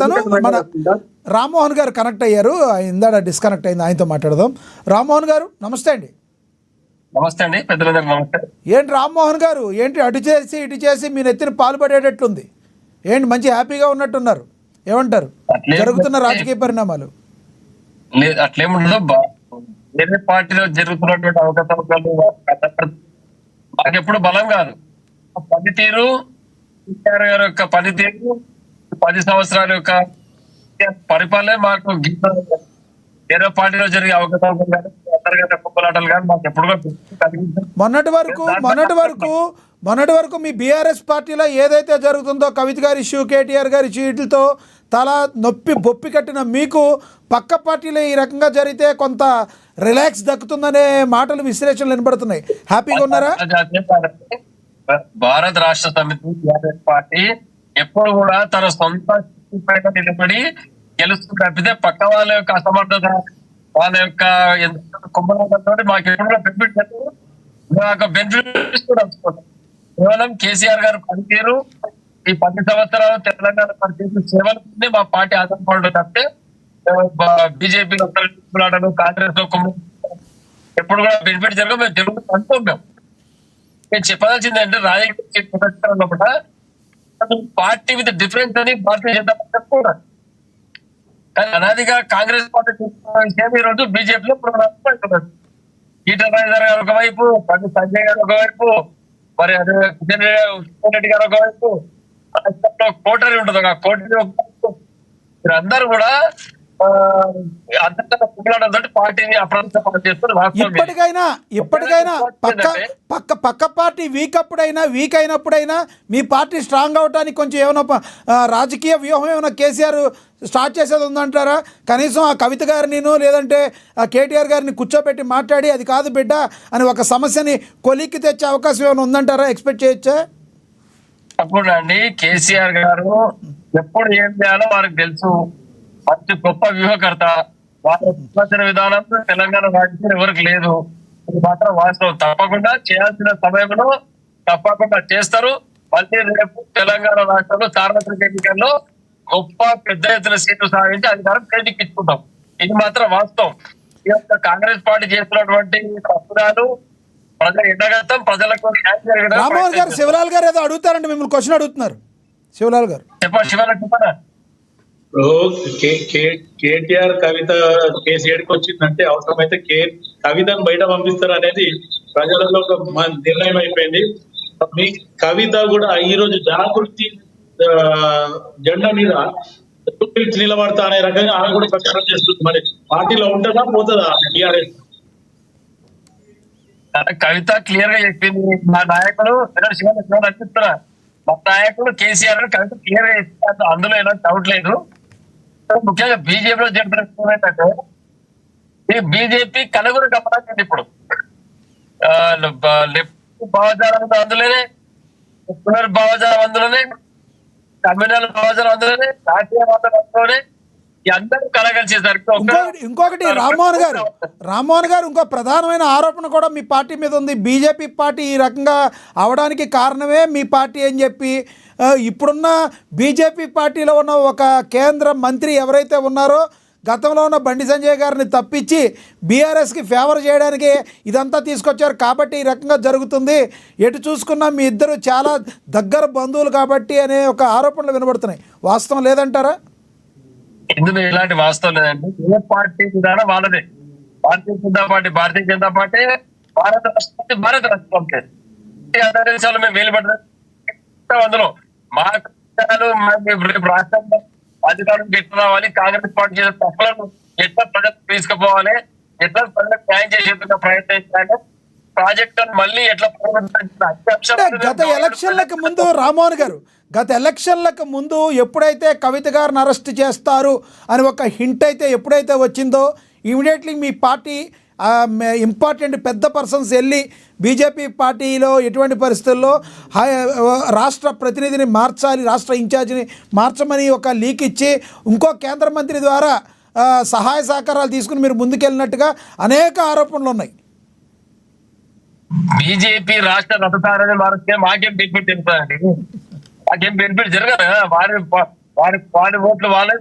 తను మన రామ్మోహన్ గారు కనెక్ట్ అయ్యారు, ఇందాడ డిస్కనెక్ట్ అయింది, ఆయనతో మాట్లాడదాం. రామ్మోహన్ గారు నమస్తే అండి. నమస్తే అండి, పెద్దలందరూ నమస్తే. ఏంటి రామ్మోహన్ గారు, ఏంటి అటు చేసి ఇటు చేసి మీ నెత్తిన పాలు పడేటట్లుంది, ఏంటి మంచి హ్యాపీగా ఉన్నట్టున్నారు, ఏమంటారు జరుగుతున్న రాజకీయ పరిణామాలు? లేదు అట్లేముండదు, వేరే పార్టీలో జరుగుతున్నటువంటి అవకాశాలు మాకెప్పుడు బలం కాదు. పనితీరు కేసీఆర్ గారి యొక్క పనితీరు 10 సంవత్సరాల యొక్క పరిపాలన మాకు వేరే పార్టీలో జరిగే అవకాశాలు కానీ అంతర్గత కుప్పలాటలు కానీ మాకు ఎప్పుడు మొన్నటి వరకు మీ బీఆర్ఎస్ పార్టీలో ఏదైతే జరుగుతుందో కవిత గారి ఇష్యూ, కేటీఆర్ గారి ఇష్యూ, వీటితో తల నొప్పి బొప్పి కట్టిన మీకు పక్క పార్టీలో ఈ రకంగా జరిగితే కొంత రిలాక్స్ దక్కుతుందనే మాటలు విశ్లేషణలు వినబడుతున్నాయి. హ్యాపీగా ఉన్నారా? భారత రాష్ట్ర సమితి బీఆర్ఎస్ పార్టీ ఎప్పుడు కూడా తన సొంత పైన నిలబడి గెలుస్తూ తప్పితే పక్క వాళ్ళ యొక్క అసమర్థత, వాళ్ళ యొక్క కుంభంతో మాకు ఎప్పుడు బెనిఫిట్స్ కూడా వస్తుంది. కేవలం కేసీఆర్ గారు పనితీరు, ఈ 10 సంవత్సరాలు తెలంగాణ పనితీరు సేవలు మా పార్టీ ఆధారపడడం తప్పితే బీజేపీలో కాంగ్రెస్ లో ఎప్పుడు కూడా బెనిఫిట్ జరగదు. మేము తెలుగు అనుకోం. నేను చెప్పదలసింది అంటే రాజకీయ కూడా పార్టీ విత్ డిఫరెన్స్ అని భారతీయ జనతా పార్టీ చెప్పుకోవడం, కానీ అనాదిగా కాంగ్రెస్ పార్టీ విషయం ఈ రోజు బీజేపీలో ఈటల రాజేందర్ గారు ఒకవైపు, సంజయ్ గారు ఒకవైపు, మరి అదే కిషన్ రెడ్డి గారు ఒకవైపు, కోటరీ ఉంటుంది, ఒక కోటరీ ఒకవైపు, మీరందరూ కూడా పార్టీని అప్రమత్తం చేస్తున్నారు. ఇప్పటికైనా పక్క పార్టీ వీక్ అయినప్పుడైనా మీ పార్టీ స్ట్రాంగ్ అవడానికి కొంచెం ఏమైనా రాజకీయ వ్యూహం ఏమైనా కేసీఆర్ స్టార్ట్ చేసేది ఉందంటారా? కనీసం ఆ కవిత గారిని లేదంటే ఆ కేటీఆర్ గారిని కూర్చోబెట్టి మాట్లాడి అది కాదు బిడ్డ అని ఒక సమస్యని కొలిక్కి తెచ్చే అవకాశం ఏమైనా ఉందంటారా? ఎక్స్పెక్ట్ చేయొచ్చా? తప్పకుండా అండి. కేసీఆర్ గారు ఎప్పుడు ఏం చేయాలో వారికి తెలుసు. మంచి గొప్ప వ్యూహకర్త. వారి ఆలోచన విధానం తెలంగాణ రాజకీయం ఎవరికి లేదు. ఇది మాత్రం వాస్తవం. తప్పకుండా చేయాల్సిన సమయంలో తప్పకుండా చేస్తారు. మళ్ళీ రేపు తెలంగాణ రాష్ట్రంలో సార్వత్రిక ఎన్నికల్లో గొప్ప పెద్ద ఎత్తున సీట్లు సాధించి అధికారం చేజిక్కించుకుంటాం. ఇది మాత్రం వాస్తవం. ఈ యొక్క కాంగ్రెస్ పార్టీ చేస్తున్నటువంటి తప్పుదాలు ప్రజలు ఎండగడతాం. ప్రజలకు రామ్మోహన్ గారు, శివలాల్ గారు ఏదో అడుగుతారండి, మిమ్మల్ని క్వశ్చన్ అడుగుతున్నారు. శివలాల్ గారు చెప్పరా. కేటీఆర్ కవిత కేసు ఏడికి వచ్చిందంటే అవసరమైతే కవితను బయట పంపిస్తారు అనేది ప్రజలలో ఒక నిర్ణయం అయిపోయింది. మీ కవిత కూడా ఈ రోజు జాగృతి జెండా మీద నిలబడతా అనే రకంగా ఆమె కూడా ప్రచారం చేస్తుంది. మరి పార్టీలో ఉంటుందా పోతుందా టీఆర్ఎస్? కవిత క్లియర్ గా చెప్పింది. మా నాయకుడు అనిపిస్తున్నా, మా నాయకుడు కేసీఆర్ కవిత క్లియర్ గా చెప్తారు, అందులో ఎలాంటి డౌట్ లేదు. ముఖ్యంగా బీజేపీలో జరుగుతున్న ఏంటంటే బీజేపీ కనుగొని గమనించింది. ఇప్పుడు భావజాలం అందులోనే, పునర్భావజాలం అందులోనే, కమ్యూనల్ భావజాలం అందులోనే, జాతీయవాదం అందులోనే, అందరూ కలగలిసేసరికి ఇంకొకటి రామ్మోహన్ గారు ఇంకో ప్రధానమైన ఆరోపణ కూడా మీ పార్టీ మీద ఉంది. బీజేపీ పార్టీ ఈ రకంగా అవడానికి కారణమే మీ పార్టీ అని చెప్పి, ఇప్పుడున్న బీజేపీ పార్టీలో ఉన్న ఒక కేంద్ర మంత్రి ఎవరైతే ఉన్నారో గతంలో ఉన్న బండి సంజయ్ గారిని తప్పించి బీఆర్ఎస్కి ఫేవర్ చేయడానికి ఇదంతా తీసుకొచ్చారు కాబట్టి ఈ రకంగా జరుగుతుంది. ఎటు చూసుకున్నా మీ ఇద్దరు చాలా దగ్గర బంధువులు కాబట్టి అనే ఒక ఆరోపణలు వినబడుతున్నాయి. వాస్తవం లేదంటారా? ఇందులో ఎలాంటి వాస్తవం లేదండి. ఏ పార్టీ విధానం వాళ్ళదే. భారతీయ జనతా పార్టీ భారత రాష్ట్రం దేశాలు మేము వేలుపడ్డ అందులో మా రేపు రాష్ట్రంలో అధికారం ఎట్లా రావాలి, కాంగ్రెస్ పార్టీ చేసే తప్పులను ఎట్లా ప్రజలకు తీసుకుపోవాలి, ఎట్లా ప్రజలకు న్యాయం చేసే ప్రయత్నం చేయాలి, ప్రాజెక్టులను మళ్ళీ ఎట్లా గత ఎలక్షన్లకు ముందు ఎప్పుడైతే కవిత గారిని అరెస్ట్ చేస్తారు అని ఒక హింట్ అయితే ఎప్పుడైతే వచ్చిందో ఇమీడియట్లీ మీ పార్టీ ఇంపార్టెంట్ పెద్ద పర్సన్స్ వెళ్ళి బీజేపీ పార్టీలో ఎటువంటి పరిస్థితుల్లో రాష్ట్ర ప్రతినిధిని మార్చాలి, రాష్ట్ర ఇన్ఛార్జిని మార్చమని ఒక లీక్ ఇచ్చి ఇంకో కేంద్ర మంత్రి ద్వారా సహాయ సహకారాలు తీసుకుని మీరు ముందుకెళ్ళినట్టుగా అనేక ఆరోపణలు ఉన్నాయి. బీజేపీ రాష్ట్ర రథసారథి మారితే మాకేం బెనిఫిట్ తెలుస్తుందండి? మాకేం బెనిఫిట్ జరగదు కదా. వాడి ఓట్లు వాళ్ళే